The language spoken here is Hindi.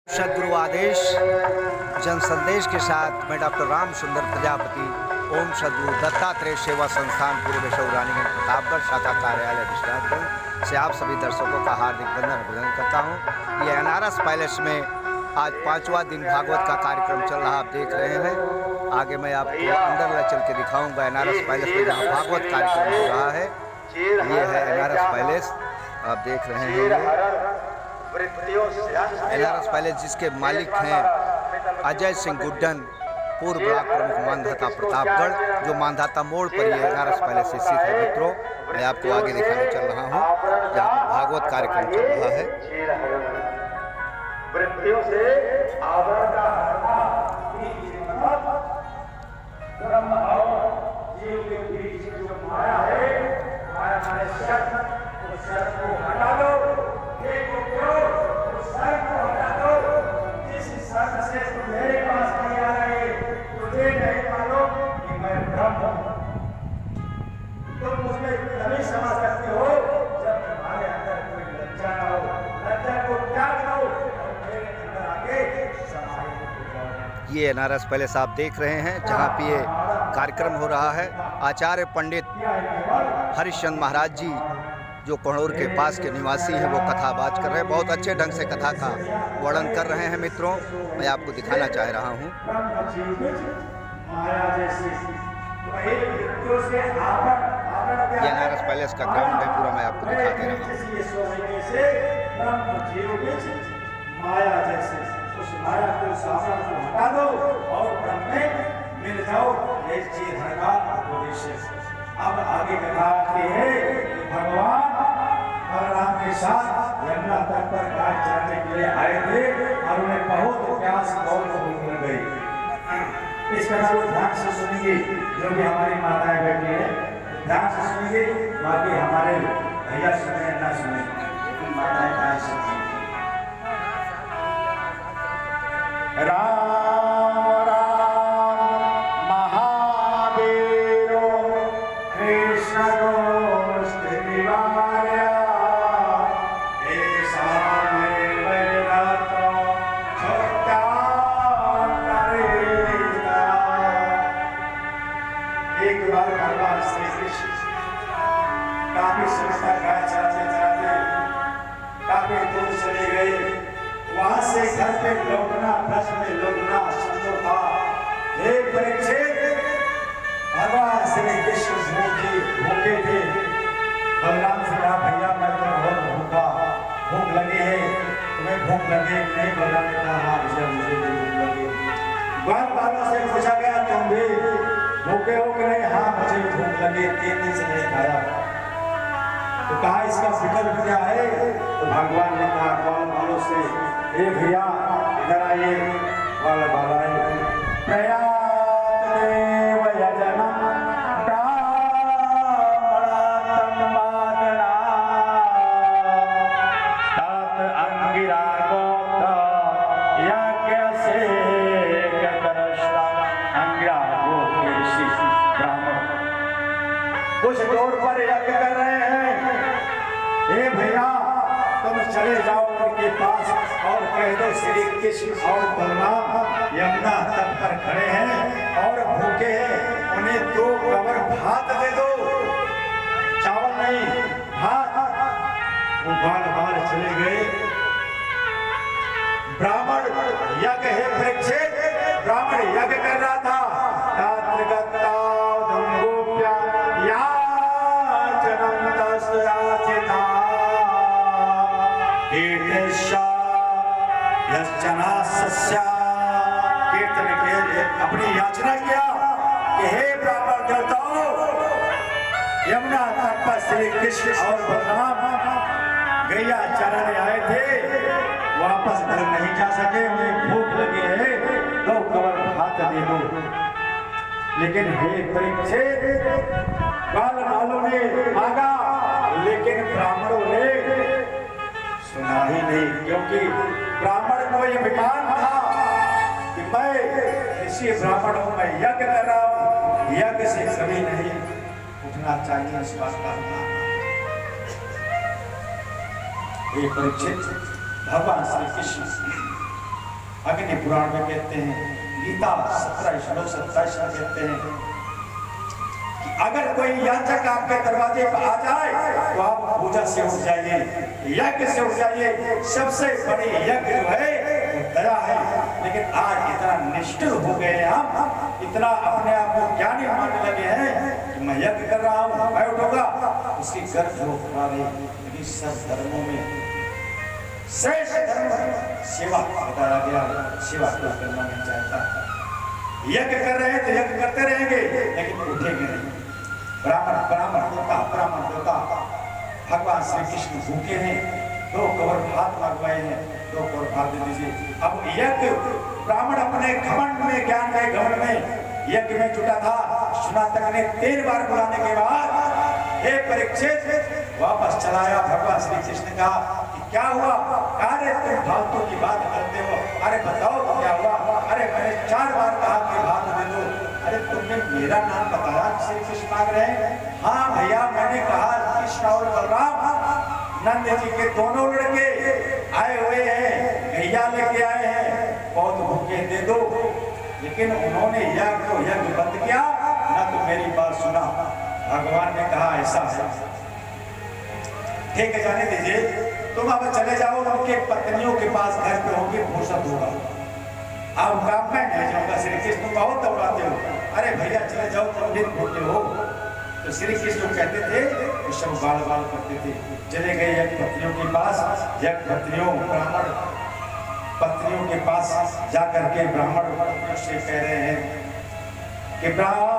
सदगुरु आदेश जन संदेश के साथ मैं डॉक्टर राम सुंदर प्रजापति ओम सदगुरु दत्तात्रेय सेवा संस्थान पूर्व रानीगंज प्रतापगढ़ शाखा कार्यालय विश्वनाथगंज से आप सभी दर्शकों का हार्दिक वंदन अभिनंदन करता हूँ। ये अनारस पैलेस में आज 5वां दिन भागवत का कार्यक्रम चल रहा, आप देख रहे हैं। आगे मैं आपको अंदर ले चल के दिखाऊंगा अनारस पैलेस में जहाँ भागवत कार्यक्रम हो रहा है। ये है अनारस पैलेस, आप देख रहे हैं। अनारस पैलेस जिसके मालिक हैं अजय सिंह गुड्डन, पूर्व ब्लॉक प्रमुख मानधाता प्रतापगढ़, जो मानधाता मोड़ पर ये अनारस पैलेस स्थित है। मित्रों, मैं आपको आगे दिखाने चल रहा हूँ जहाँ पर भागवत कार्यक्रम चल रहा है। ये अनारस पैलेस आप देख रहे हैं जहाँ पे ये कार्यक्रम हो रहा है। आचार्य पंडित हरिश्चंद्र महाराज जी जो कोहड़ूर के पास के निवासी हैं वो कथाबाज कर रहे हैं, बहुत अच्छे ढंग से कथा का वर्णन कर रहे हैं। मित्रों, मैं आपको दिखाना चाह रहा हूँ। ये अनारस पैलेस का ग्राउंड है पूरा, मैं आपको दिखा दे रहा हूँ। उस माया को सावरण को हटा दो और ब्रह्म में मिल जाओ, ये चीज का उद्देश्य। अब आगे कथा आती है कि भगवान बलराम के साथ यमुना तट पर घाट चढ़ने के लिए आए थे और उन्हें बहुत प्यास और भूख लग गई। इस कथा को ध्यान से सुनेंगे, जो भी हमारी माताएं बैठी है ध्यान से सुनेंगे, बाकी हमारे भैया सुने ना सुने, माताएं ध्यान से सुनेंगे। राम राम महावीरो कृष्ण गोष्ठी निवार्य ऐसामेव रतो छोट्यान्तरेता। एक बार भगवान श्री कृष्ण काफी समय तक गाय चराते काफी दूर चले गए। वहां से घर पे लौटना, बस में लौटना संभव था। एक परीक्षित भगवान श्री कृष्ण भूखे थे। बलराम से कहा, भैया मैं तो बहुत भूख लगी है, तुम्हें भूख लगी नहीं? बलराम ने कहा, हाँ भैया मुझे भी भूख लगी। ग्वाल वालों से पूछा गया, तुम भी भूखे हो कि नहीं? हाँ मुझे भूख लगी, 3 दिन से नहीं खाया। तो कहा इसका विकल्प क्या है? तो भगवान ने कहा ग्वाल वालों से, ए भैया इधर आइए, वाला बालाए प्रयात देव यजनम ब्राह्मणात्म मादना तात अंगिरा गोत्र यज्ञ से करश्रा। अंगिरा गोत्र ऋषि ब्राह्मण कुछ दूर पर यज्ञ कर रहे हैं। ए भैया तुम चले जाओ उनके पास और कह दो श्री कृष्ण और बलराम यमुना तट पर खड़े हैं और भूखे हैं, उन्हें 2 कवर भात दे दो, चावल नहीं भात। वो बाल चले गए। ब्राह्मण यज्ञ है परीक्षित, ब्राह्मण यज्ञ कर रहा था। कीर्तन के अपनी याचना किया कि हे ब्राह्मण देवताओं, यमुना तट पर श्री कृष्ण और बलराम गैया चराने आए थे, वापस घर नहीं जा सके, उन्हें भूख लगी है, 2 कवर भात दे दो। लेकिन हे परीक्षित, बाल वालों ने मांगा लेकिन ब्राह्मणों ने सुना ही नहीं, क्योंकि ब्राह्मण को यह विमान था कि मैं इसी ब्राह्मण हूं, मैं यज्ञ कर रहा हूं, यज्ञ से कभी नहीं उठना चाहिए। इस बात का ये परीक्षित भगवान श्री कृष्ण अग्नि पुराण में कहते हैं, गीता 17 श्लोक 27 में कहते हैं कि अगर कोई याचक आपके दरवाजे पर आ जाए तो आप पूजा से उठ जाइए, यज्ञ से उठ जाइए। सबसे बड़ी यज्ञ जो है वो दया है। लेकिन आज इतना निष्ठुर हो गए हैं हम, इतना अपने आप को ज्ञानी मानने लगे हैं कि मैं यज्ञ कर रहा हूँ, मैं उठूंगा, उसकी गर्भ जो उठा रही। लेकिन सब धर्मों में श्रेष्ठ धर्म सेवा बताया गया, सेवा को करना नहीं चाहता। यज्ञ कर रहे हैं तो यज्ञ करते रहेंगे लेकिन उठेंगे नहीं। ब्राह्मण देवता भगवान श्री कृष्ण भूखे हैं, 2 कवर भात मंगवाए हैं, 2 कवर भात दे दीजिए। अब यज्ञ ब्राह्मण अपने घमंड में, ज्ञान के घमंड में यज्ञ में जुटा था। सुनातक ने 3 बार बुलाने के बाद हे परीक्षित वापस चलाया। भगवान श्री कृष्ण का क्या हुआ? अरे तुम फालतू की बात करते हो, अरे बताओ तो क्या हुआ? अरे मैंने 4 बार कहा कि भात दे दो, अरे तुमने मेरा नाम बताया, श्री कृष्ण मांग रहे हैं। हाँ भैया, मैंने कहा कृष्ण और बलराम नंद जी के दोनों लड़के आए हुए हैं, गैया लेके आए हैं, बहुत भूखे दे दो। लेकिन उन्होंने यज्ञ बंद किया ना, तो मेरी बात सुना। भगवान ने कहा ऐसा है, ठीक है जाने दीजिए, तुम अब चले जाओ, उनके पत्नियों के पास घर पे होंगे, फुर्सत होगा। अब ब्राह्मण है जाऊंगा, श्री कृष्ण को बहुत दौड़ाते हो, अरे भैया चले जाओ, तुम दिन भूखे हो। तो श्री कृष्ण कहते थे, सब बाल करते थे। चले गए यज्ञ पत्नियों के पास, यज्ञ पत्नियों ब्राह्मण पत्नियों के पास जाकर के ब्राह्मण से कह रहे हैं कि ब्राह्मण